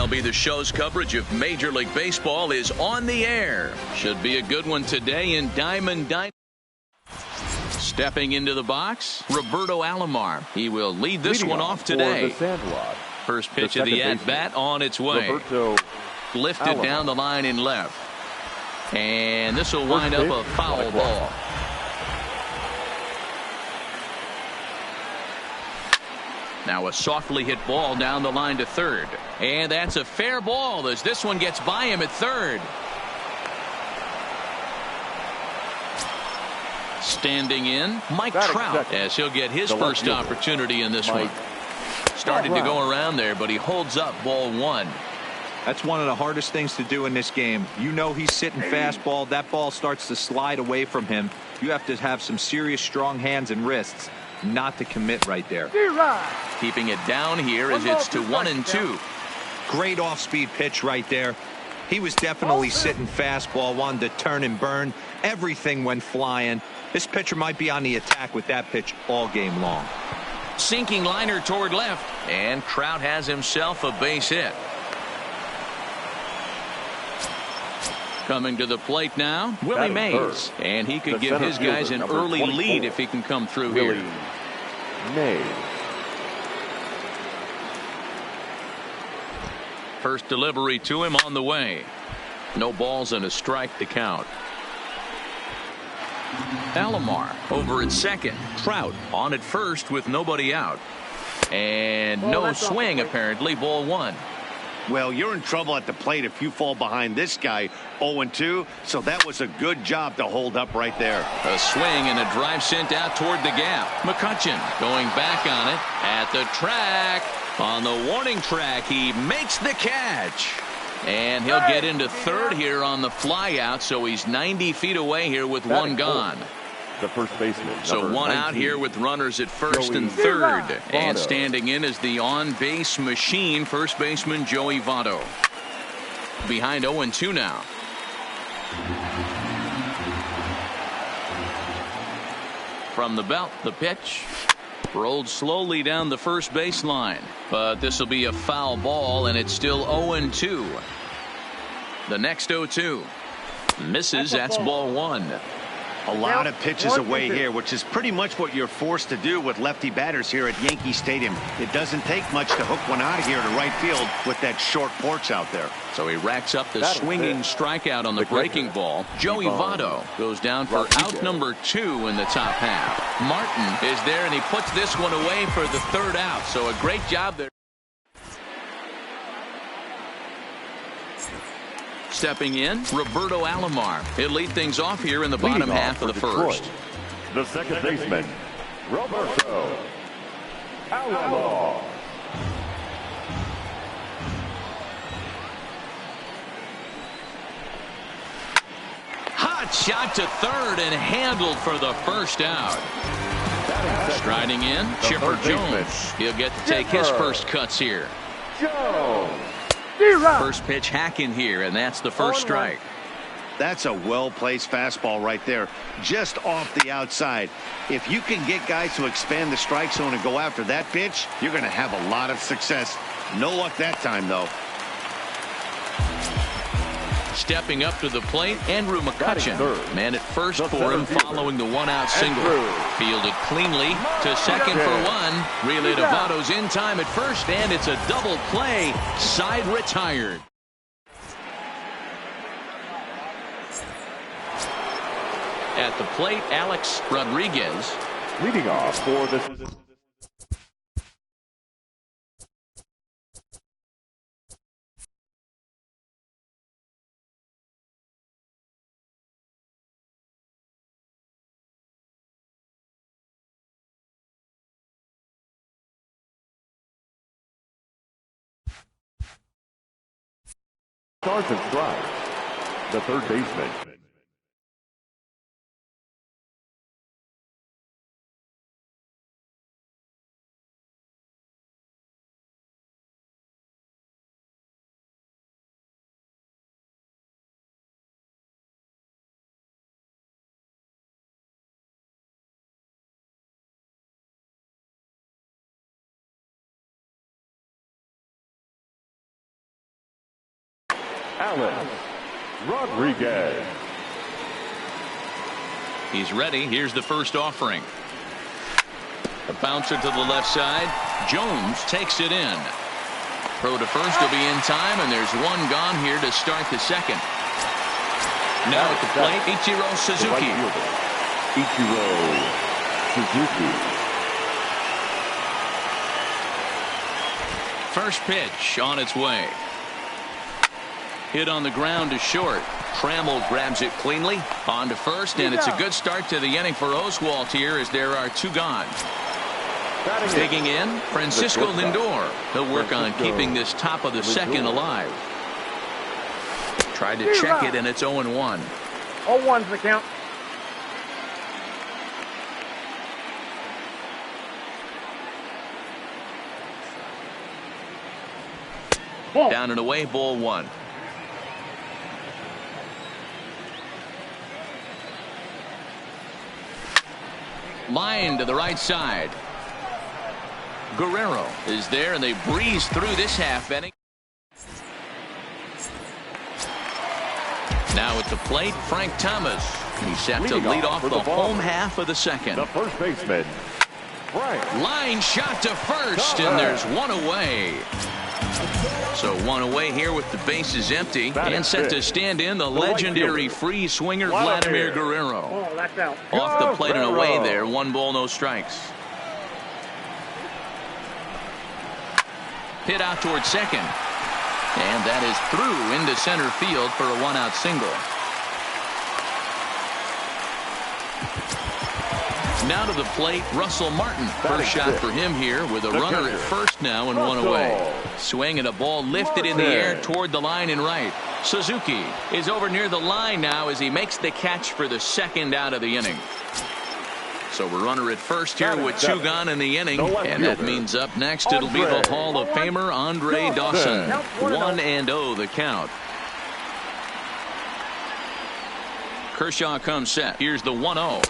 MLB The Show's coverage of Major League Baseball is on the air. Should be a good one today in Diamond Dynasty. Stepping into the box, Roberto Alomar. He will lead this one off today. First pitch of the at-bat on its way. Lifted down the line in left. And this will wind up a foul ball. Now a softly hit ball down the line to third. And that's a fair ball as this one gets by him at third. Standing in, Mike Trout, as he'll get his first opportunity in this one. Started to go around there, but he holds up ball one. That's one of the hardest things to do in this game. You know he's sitting fastball. That ball starts to slide away from him. You have to have some serious strong hands and wrists not to commit right there. Keeping it down here as it's to 1-2. Great off-speed pitch right there. He was definitely sitting fastball, wanted to turn and burn. Everything went flying. This pitcher might be on the attack with that pitch all game long. Sinking liner toward left, and Trout has himself a base hit. Coming to the plate now, Willie Mays, and he could give his guys an early lead if he can come through here. First delivery to him on the way. No balls and a strike to count. Alomar over at second. Trout on at first with nobody out. And no swing apparently, ball one. Well, you're in trouble at the plate if you fall behind this guy 0-2, so that was a good job to hold up right there. A swing and a drive sent out toward the gap. McCutchen going back on it at the track. On the warning track, he makes the catch. And he'll get into third here on the fly out, so he's 90 feet away here with one gone. The first baseman. So one out here with runners at first and third. And standing in is the on-base machine, first baseman Joey Votto. Behind 0-2 now. From the belt, the pitch. Rolled slowly down the first baseline. But this will be a foul ball, and it's still 0-2. The next 0-2. Misses, that's ball one. A lot of pitches away here, which is pretty much what you're forced to do with lefty batters here at Yankee Stadium. It doesn't take much to hook one out of here to right field with that short porch out there. So he racks up the swinging strikeout on the breaking ball. Joey Votto goes down for out number 2 in the top half. Martin is there, and he puts this one away for the third out. So a great job there. Stepping in, Roberto Alomar. He'll lead things off here in the bottom half of the first. The second baseman, Roberto Alomar. Hot shot to third and handled for the first out. Striding in, Chipper Jones. He'll get to take his first cuts here. First pitch hacking here, and that's the first strike. That's a well-placed fastball right there, just off the outside. If you can get guys to expand the strike zone and go after that pitch, you're going to have a lot of success. No luck that time, though. Stepping up to the plate, Andrew McCutchen. Man at first for him following the one-out single. Fielded cleanly to second for one. Relay to Votto's in time at first, and it's a double play. Side retired. At the plate, Alex Rodriguez. Leading off for the Sergeant strike. The third baseman. Alex Rodriguez. He's ready. Here's the first offering. A bouncer to the left side. Jones takes it in. Throw to first will be in time, and there's one gone here to start the second. Now at the plate, Ichiro Suzuki. Ichiro Suzuki. First pitch on its way. Hit on the ground to short. Trammell grabs it cleanly. On to first, and it's a good start to the inning for Oswalt here as there are two gone. Digging in, Francisco Lindor. He'll work on keeping this top of the second alive. Tried to check it, and it's 0-1. 0-1's the count. Down and away, ball one. Line to the right side. Guerrero is there, and they breeze through this half inning. Now at the plate, Frank Thomas. He's set to lead off the home half of the second. The first baseman, Frank. Line shot to first, and there's one away. So one away here with the bases empty, and set to stand in the legendary free swinger Vladimir Guerrero. Oh, that's out. Off the plate and away there. 1 ball, no strikes. Hit out towards second. And that is through into center field for a 1-out single. Now to the plate, Russell Martin. First shot for him here with a runner at first now and one away. Swing and a ball lifted in the air toward the line and right. Suzuki is over near the line now as he makes the catch for the second out of the inning. So a runner at first here with two gone in the inning, and that means up next it'll be the Hall of Famer Andre Dawson. 1-0 the count. Kershaw comes set. Here's the 1-0.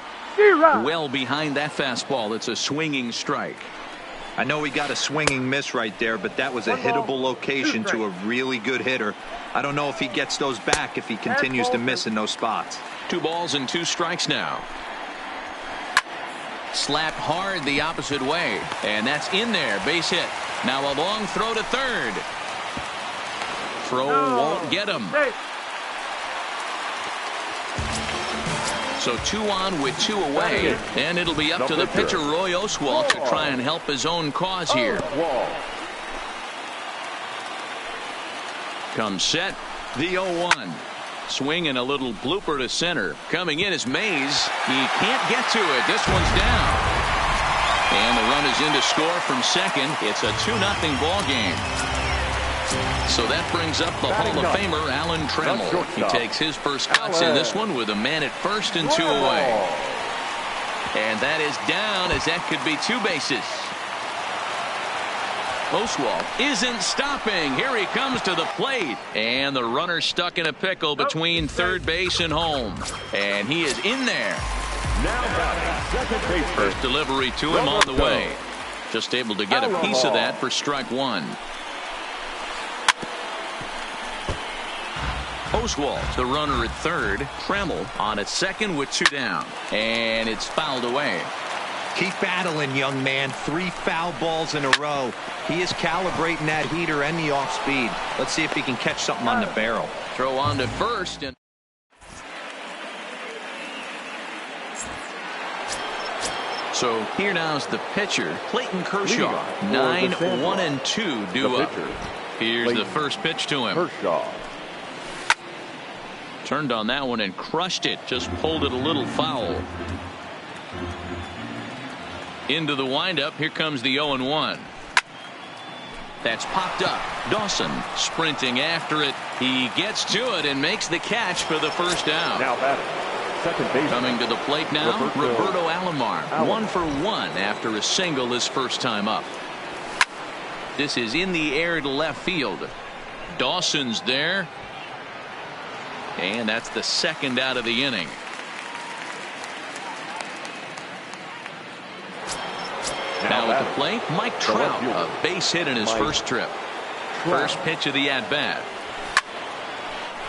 Well behind that fastball. It's a swinging strike. I know he got a swinging miss right there, but that was a hittable location to a really good hitter. I don't know if he gets those back if he continues to miss in those spots. 2 balls and 2 strikes now. Slapped hard the opposite way, and that's in there. Base hit. Now a long throw to third. Throw won't get him. So 2 on with 2 away, and it'll be up to the pitcher Roy Oswalt to try and help his own cause here. Comes set, the 0-1. Swing and a little blooper to center. Coming in is Mays. He can't get to it. This one's down. And the run is in to score from second. It's a 2-0 ball game. So that brings up the Hall of Famer Alan Trammell. He takes his first cuts in this one with a man at first and 2 away. And that is down, as that could be 2 bases. Oswalt isn't stopping. Here he comes to the plate, and the runner stuck in a pickle between third base and home, and he is in there. Now batting second base. First delivery to him on the way. Just able to get a piece of that for strike 1. Oswalt, the runner at third. Trammell on at second with 2 down, and it's fouled away. Keep battling, young man. 3 foul balls in a row. He is calibrating that heater and the off speed. Let's see if he can catch something on the barrel. Throw on to first, and so here now's the pitcher, Clayton Kershaw. 9-1-2 due up. Here's the first pitch to him. Kershaw. Turned on that one and crushed it. Just pulled it a little foul. Into the windup. Here comes the 0-1. That's popped up. Dawson sprinting after it. He gets to it and makes the catch for the first down. Now batting second base. Coming to the plate now, Roberto Alomar. 1 for 1 after a single his first time up. This is in the air to left field. Dawson's there. And that's the second out of the inning. Now at the plate, Mike Trout, a base hit in his first trip. First pitch of the at-bat.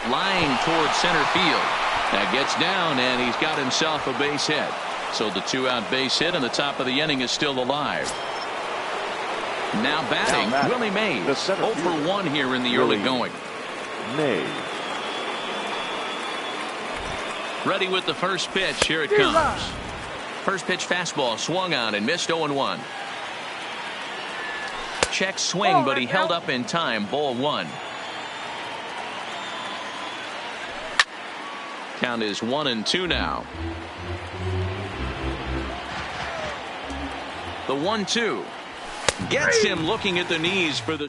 Flying towards center field. That gets down, and he's got himself a base hit. So the 2-out base hit, and the top of the inning is still alive. Now batting, Willie Mays. 0 for 1 here in the early going. Mays. Ready with the first pitch. Here it comes. First pitch fastball swung on and missed. 0-1. Check swing, but he held up in time. Ball 1. Count is 1-2 now. The 1-2 gets him looking at the knees for the.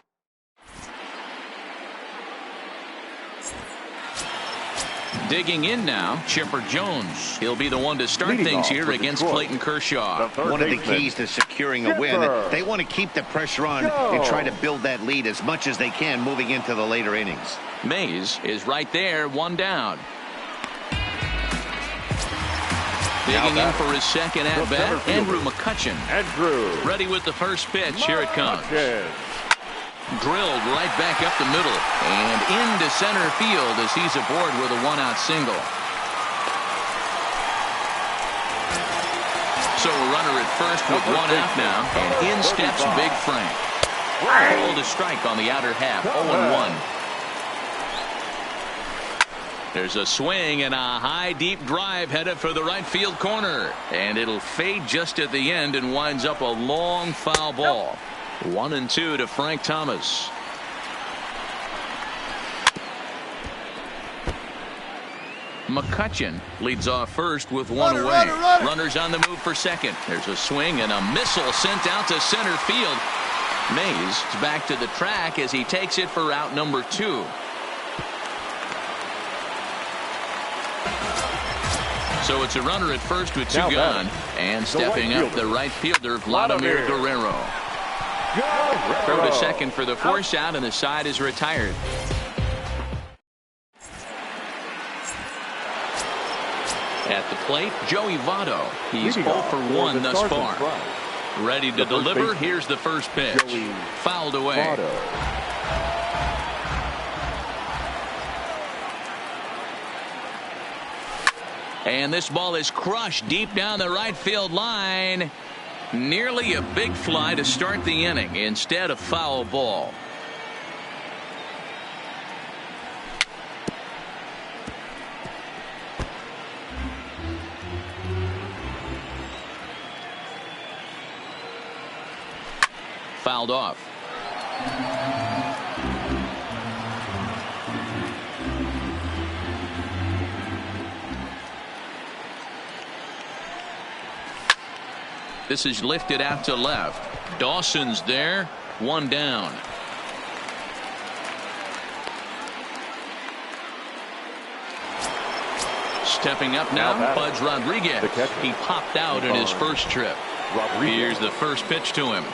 Digging in now, Chipper Jones. He'll be the one to start things here against Clayton Kershaw. One of the keys to securing a win. They want to keep the pressure on and try to build that lead as much as they can moving into the later innings. Mays is right there, 1 down. Digging in for his second at-bat, Andrew McCutchen. Ready with the first pitch. Here it comes. Drilled right back up the middle and into center field as he's aboard with a 1-out single. So a runner at first with 1 out now, and in steps Big Frank. Hold a strike on the outer half. 0-1. There's a swing and a high deep drive headed for the right field corner, and it'll fade just at the end and winds up a long foul ball. 1-2 to Frank Thomas. McCutchen leads off first with 1 away. Runners on the move for second. There's a swing and a missile sent out to center field. Mays is back to the track as he takes it for out number 2. So it's a runner at first with 2 gone, and stepping up the right fielder Vladimir Guerrero. Throw to second for the force out, and the side is retired. At the plate, Joey Votto. He's 0 for 1 thus far. Ready to deliver. Here's the first pitch. Fouled away. And this ball is crushed deep down the right field line. Nearly a big fly to start the inning instead of foul ball. Fouled off. This is lifted out to left. Dawson's there. 1 down. Stepping up now, Pudge Rodriguez. He popped out in his first trip. Here's the first pitch to him.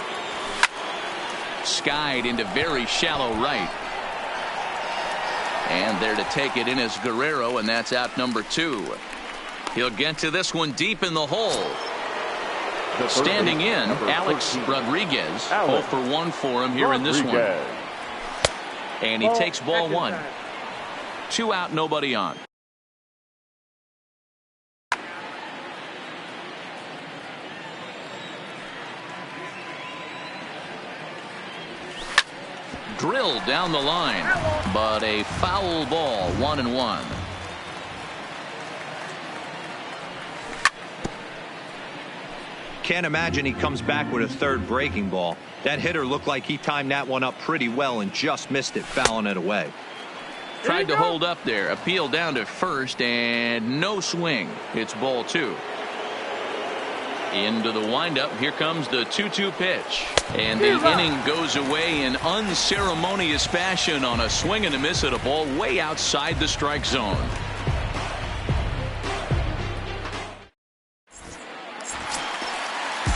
Skied into very shallow right. And there to take it in is Guerrero, and that's out number 2. He'll get to this one deep in the hole. Standing in, Alex Rodriguez. 0 for 1 for him here in this one. And he takes ball 1. 2 out, nobody on. Drilled down the line, but a foul ball. 1-1. Can't imagine he comes back with a third breaking ball. That hitter looked like he timed that one up pretty well and just missed it, fouling it away. Tried to hold up there. Appeal down to first, and no swing. It's ball 2. Into the windup. Here comes the 2-2 pitch. And the inning goes away in unceremonious fashion on a swing and a miss at a ball way outside the strike zone.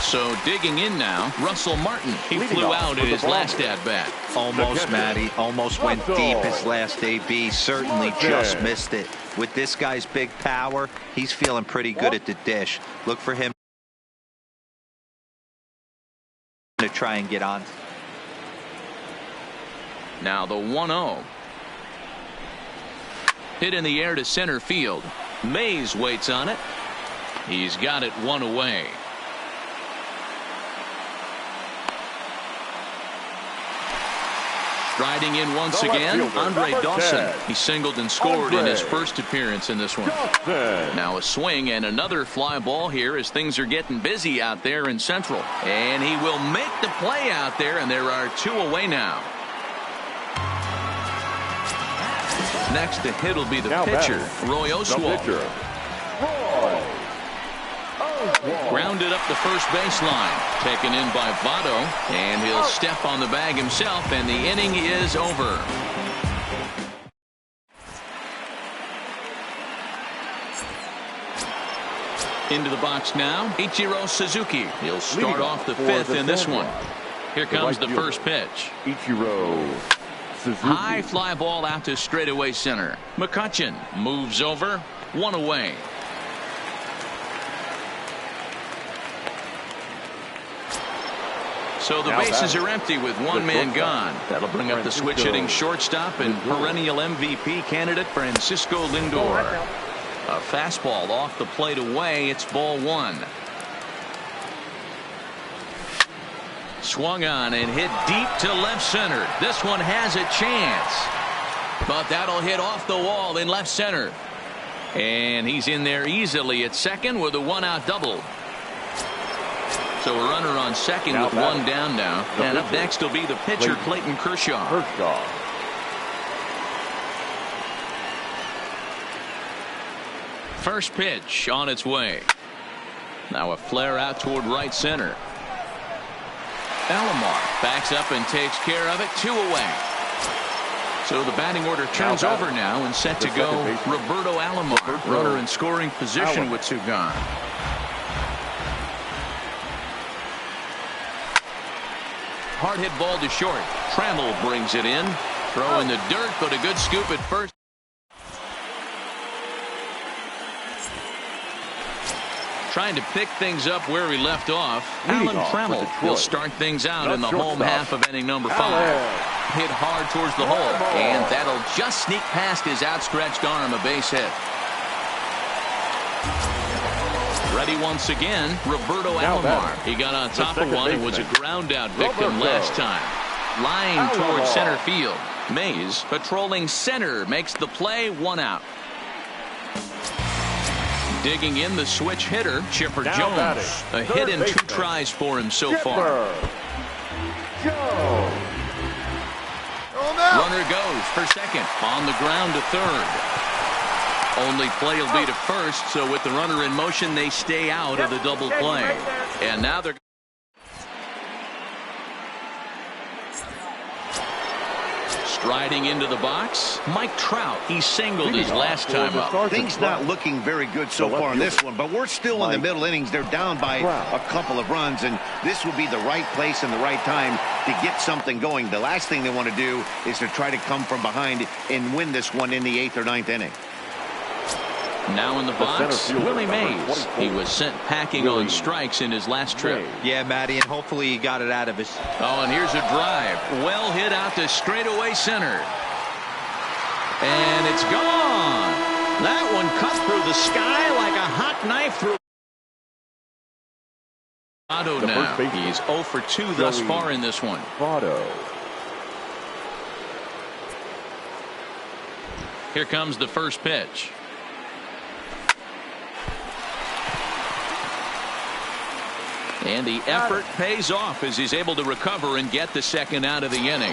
So digging in now, Russell Martin. He flew out in his last at-bat. Almost, Matty. Almost went deep his last AB. Certainly just missed it. With this guy's big power, he's feeling pretty good at the dish. Look for him to try and get on. Now the 1-0. Hit in the air to center field. Mays waits on it. He's got it one away. Striding in once again, Andre Dawson. He singled and scored in his first appearance in this one. Now a swing and another fly ball here as things are getting busy out there in Central. And he will make the play out there, and there are two away now. Next to hit will be the pitcher, Roy Oswalt. Grounded up the first baseline. Taken in by Votto, and he'll step on the bag himself, and the inning is over. Into the box now, Ichiro Suzuki. He'll start off the fifth in this one. Here comes the first pitch. Ichiro Suzuki. High fly ball out to straightaway center. McCutchen moves over, one away. So the bases are empty with one man gone. That'll bring up the switch hitting shortstop and perennial MVP candidate Francisco Lindor. A fastball off the plate away. It's ball one. Swung on and hit deep to left center. This one has a chance, but that'll hit off the wall in left center. And he's in there easily at second with a one-out double. So a runner on second with one down now. And up next will be the pitcher, Clayton Kershaw. First pitch on its way. Now a flare out toward right center. Alomar backs up and takes care of it. Two away. So the batting order turns over now and set to go Roberto Alomar. Runner in scoring position with two gone. Hard hit ball to short. Trammell brings it in. Throw in the dirt, but a good scoop at first. Trying to pick things up where he left off. Alan Trammell will start things out in the home half of inning number 5. Hit hard towards the hole, and that'll just sneak past his outstretched arm, a base hit. Ready once again, Roberto Alomar. He got on top of one and was a ground out victim last time. Line towards center field. Mays patrolling center makes the play, one out. Digging in the switch hitter, Chipper Jones. A hit in 2 tries for him so far. Runner goes for second. On the ground to third. Only play will be to first, so with the runner in motion, they stay out of the double play. And now they're striding into the box. Mike Trout, he singled his last time up. Things not looking very good so far in this one, but we're still in the middle innings. They're down by a couple of runs, and this will be the right place and the right time to get something going. The last thing they want to do is to try to come from behind and win this one in the 8th or 9th inning. Now in the box, Willie Mays. He was sent packing on strikes in his last trip. Yeah, Matty, and hopefully he got it out of his. Oh, and here's a drive. Well hit out to straightaway center. And it's gone. That one cut through the sky like a hot knife through. Votto now. He's 0 for 2 thus far in this one. Here comes the first pitch. And the effort pays off as he's able to recover and get the second out of the inning.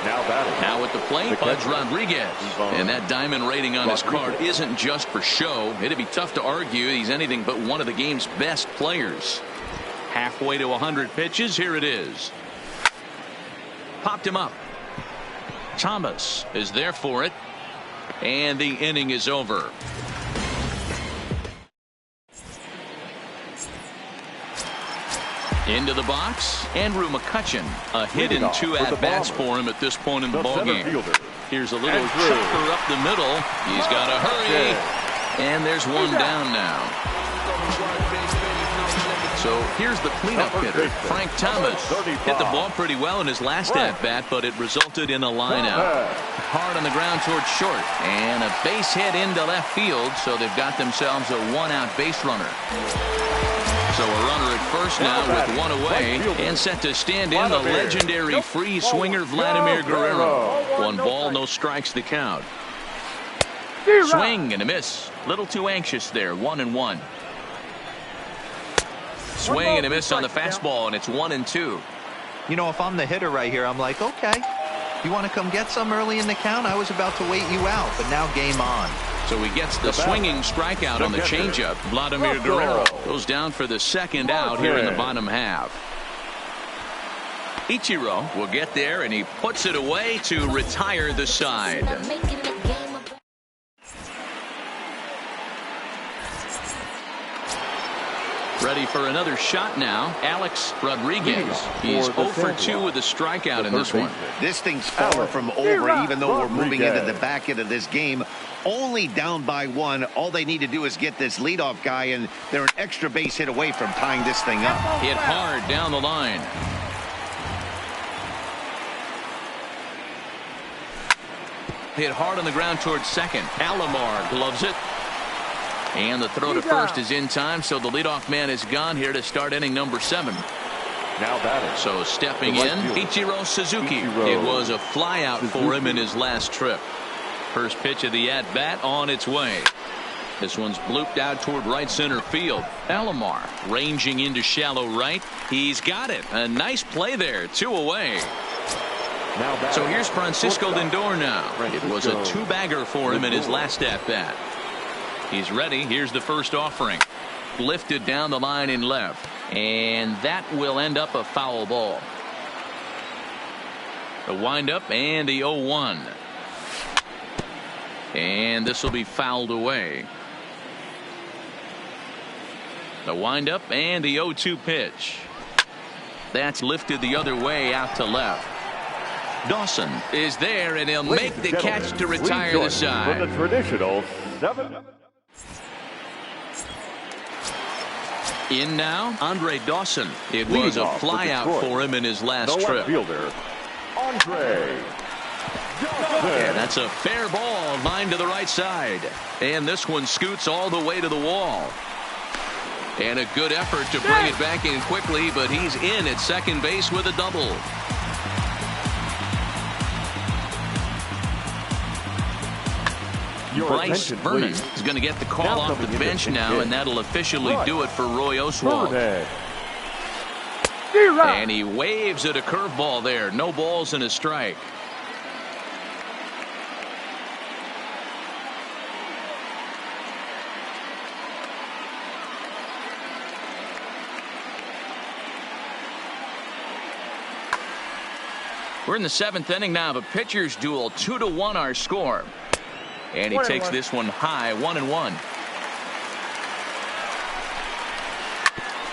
Now at the plate, Pudge Rodriguez. And that diamond rating on his card isn't just for show. It'd be tough to argue he's anything but one of the game's best players. Halfway to 100 pitches. Here it is. Popped him up. Thomas is there for it. And the inning is over. Into the box, Andrew McCutchen. A hit in 2 at-bats for him at this point in the ballgame. Here's a little chopper up the middle. He's got to hurry. And there's one down now. So here's the cleanup hitter, Frank Thomas. Hit the ball pretty well in his last at-bat, but it resulted in a line-out. Hard on the ground towards short. And a base hit into left field, so they've got themselves a one-out base runner. So a runner at first now with one away, and set to stand in the legendary free swinger Vladimir Guerrero. 1 ball, no strikes the count. Swing and a miss. Little too anxious there. 1-1. Swing and a miss on the fastball, and it's 1-2. You know, if I'm the hitter right here, I'm like, okay, you want to come get some early in the count? I was about to wait you out, but now game on. So he gets the swinging strikeout on the changeup. Vladimir Guerrero goes down for the second out here in the bottom half. Ichiro will get there, and he puts it away to retire the side. Ready for another shot now, Alex Rodriguez. He's 0 for 2 with a strikeout in this one. This thing's far from over, even though we're moving into the back end of this game. Only down by 1. All they need to do is get this leadoff guy, and they're an extra base hit away from tying this thing up. Hit hard down the line. Hit hard on the ground towards second. Alomar gloves it. And the throw to first is in time, so the leadoff man is gone here to start inning number 7. Now batting. So stepping in, Ichiro Suzuki. It was a flyout for him in his last trip. First pitch of the at-bat on its way. This one's blooped out toward right center field. Alomar ranging into shallow right. He's got it. A nice play there. 2 away. So here's Francisco Lindor now. It was a 2-bagger for him in his last at-bat. He's ready. Here's the first offering. Lifted down the line in left. And that will end up a foul ball. The windup and the 0-1. And this will be fouled away. The windup and the 0-2 pitch. That's lifted the other way out to left. Dawson is there, and he'll make the catch to retire the side. For the traditional 7. In now, Andre Dawson. It was a flyout for him in his last trip. Fielder, Andre Dawson. Yeah, that's a fair ball, line to the right side. And this one scoots all the way to the wall. And a good effort to bring it back in quickly, but he's in at second base with a double. Bryce Vernon is going to get the call off the bench now, and that'll officially do it for Roy Oswalt. And he waves at a curveball there. No balls and a strike. We're in the 7th inning now of a pitcher's duel. 2-1 our score. And he takes this one high, 1-1.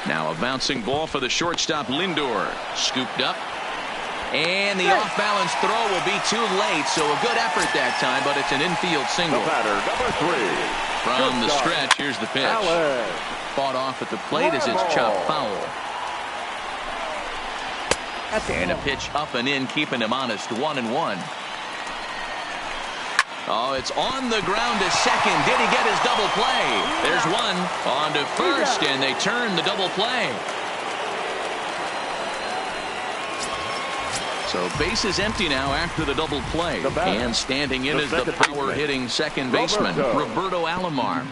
Now a bouncing ball for the shortstop Lindor. Scooped up. And the off-balance throw will be too late, so a good effort that time, but it's an infield single. The batter, number 3. From the stretch, here's the pitch. Fought off at the plate as it's chopped foul. And a pitch up and in, keeping him honest, 1-1. Oh, it's on the ground to second. Did he get his double play? There's one. On to first, and they turn the double play. So base is empty now after the double play. And standing in is the power-hitting second baseman, Roberto Alomar.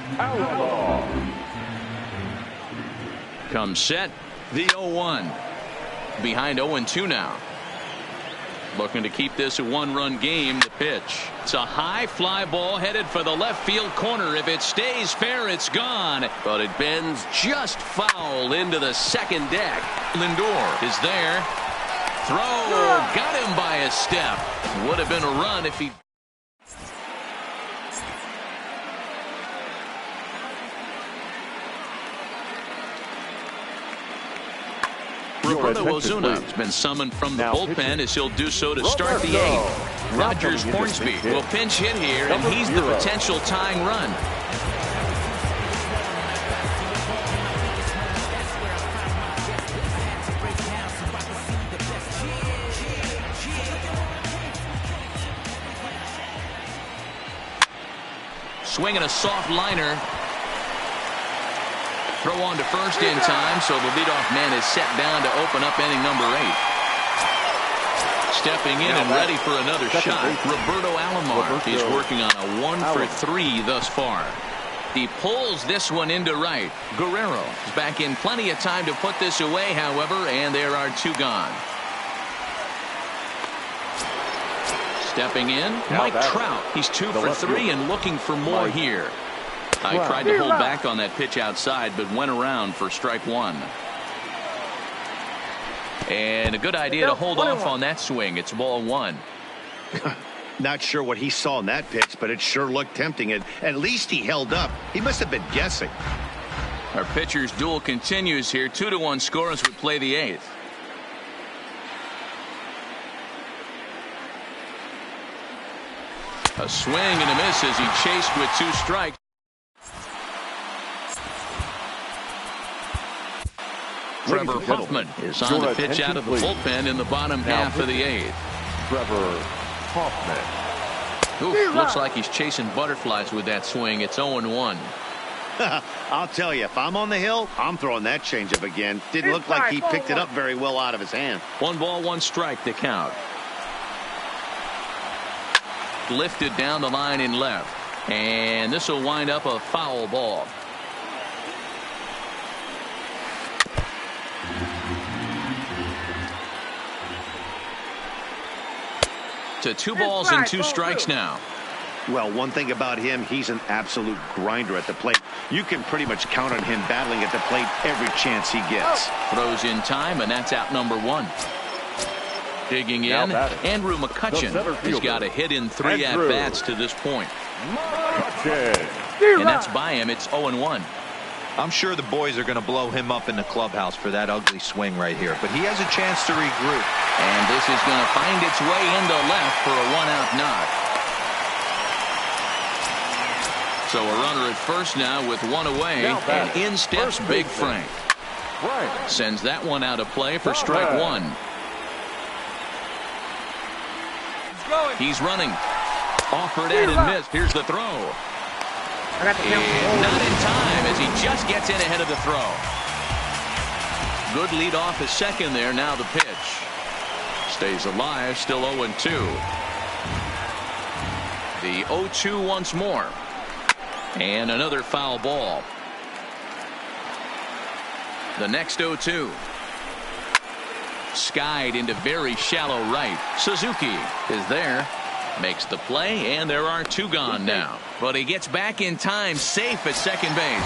Comes set, the 0-1. Behind 0-2 now. Looking to keep this a 1-run game. The pitch. It's a high fly ball headed for the left field corner. If it stays fair, it's gone. But it bends just foul into the second deck. Lindor is there. Throw. Got him by a step. Would have been a run if he... Roberto Ozuna has been summoned from the bullpen as he'll do so to start the 8th. Rogers Hornsby will pinch hit here, and he's the potential tying run. swing and a soft liner. Throw on to first in time, so the leadoff man is set down to open up inning number 8. Stepping in and ready for another shot, Roberto Alomar. He's working on a 1-for-3 thus far. He pulls this one into right. Guerrero is back in plenty of time to put this away, however, and there are 2 gone. Stepping in, Mike Trout. He's 2 for 3 and looking for more here. I tried to hold back on that pitch outside, but went around for strike 1. And a good idea to hold off on that swing. It's ball 1. Not sure what he saw in that pitch, but it sure looked tempting. And at least he held up. He must have been guessing. Our pitcher's duel continues here. 2-1 score as we play the 8th. A swing and a miss as he chased with 2 strikes. Trevor Hoffman is on the pitch out of the bullpen in the bottom half of the 8th. Trevor Hoffman. Ooh, looks like he's chasing butterflies with that swing. It's 0-1. I'll tell you, if I'm on the hill, I'm throwing that changeup again. Didn't look like he picked it up very well out of his hand. 1 ball, 1 strike to count. Lifted down the line in left. And this will wind up a foul ball. To 2 balls and 2 strikes now. Well, one thing about him, he's an absolute grinder at the plate. You can pretty much count on him battling at the plate every chance he gets. Throws in time, and that's out number 1. Digging in, Andrew McCutchen. He's got a hit in 3 at-bats to this point. And that's by him. It's 0-1. I'm sure the boys are going to blow him up in the clubhouse for that ugly swing right here. But he has a chance to regroup. And this is going to find its way into left for a 1-out knock. So a runner at first now with 1 away. And in steps Big Frank. Sends that one out of play for strike 1. He's running. Offered and missed. Here's the throw. And not in time as he just gets in ahead of the throw. Good lead off his second there. Now the pitch. Stays alive. Still 0-2. The 0-2 once more. And another foul ball. The next 0-2. Skied into very shallow right. Suzuki is there. Makes the play, and there are 2 gone now. But he gets back in time, safe at second base.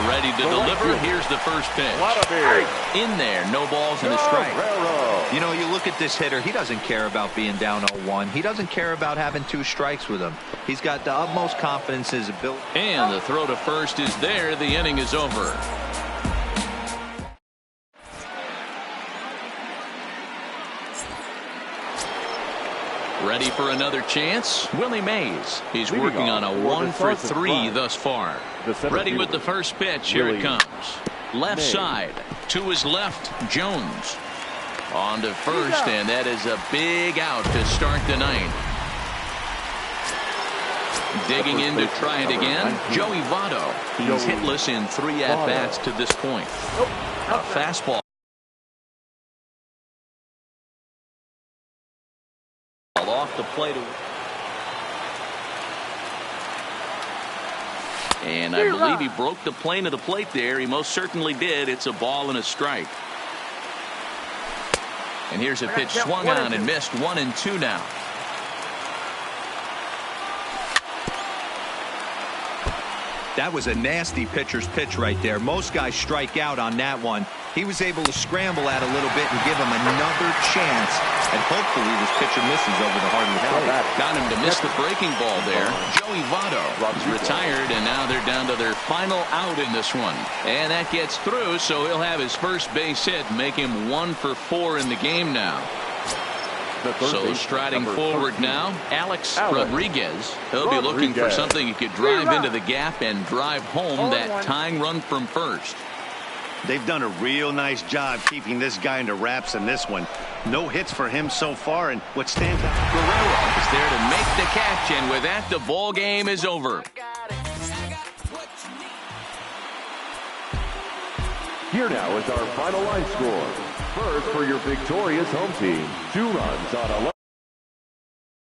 Ready to deliver. Here's the first pitch. In there, no balls and a strike. You know, you look at this hitter, he doesn't care about being down 0-1. He doesn't care about having 2 strikes with him. He's got the utmost confidence in his ability. And the throw to first is there. The inning is over. Ready for another chance? Willie Mays. He's working on a 1-for-3 thus far. Ready with the first pitch. Here it comes. Left side. To his left, Jones. On to first, and that is a big out to start the 9th. Digging in to try it again. Joey Votto. He's hitless in 3 at-bats to this point. A fastball. Off the plate. And I believe he broke the plane of the plate there. He most certainly did. It's a ball and a strike. And here's a pitch swung on and missed. 1-2 now. That was a nasty pitcher's pitch right there. Most guys strike out on that one. He was able to scramble at a little bit and give him another chance. And hopefully this pitcher misses over the heart of the plate. Got him to miss the breaking ball there. Joey Votto is retired, and now they're down to their final out in this one. And that gets through, so he'll have his first base hit, make him 1-for-4 in the game now. So striding forward now, Alex Rodriguez. He'll be looking for something he could drive into the gap and drive home that tying run from first. They've done a real nice job keeping this guy into wraps in this one. No hits for him so far, and what stands out, Guerrero is there to make the catch, and with that, the ball game is over. Here now is our final line score. First, for your victorious home team, 2 runs on a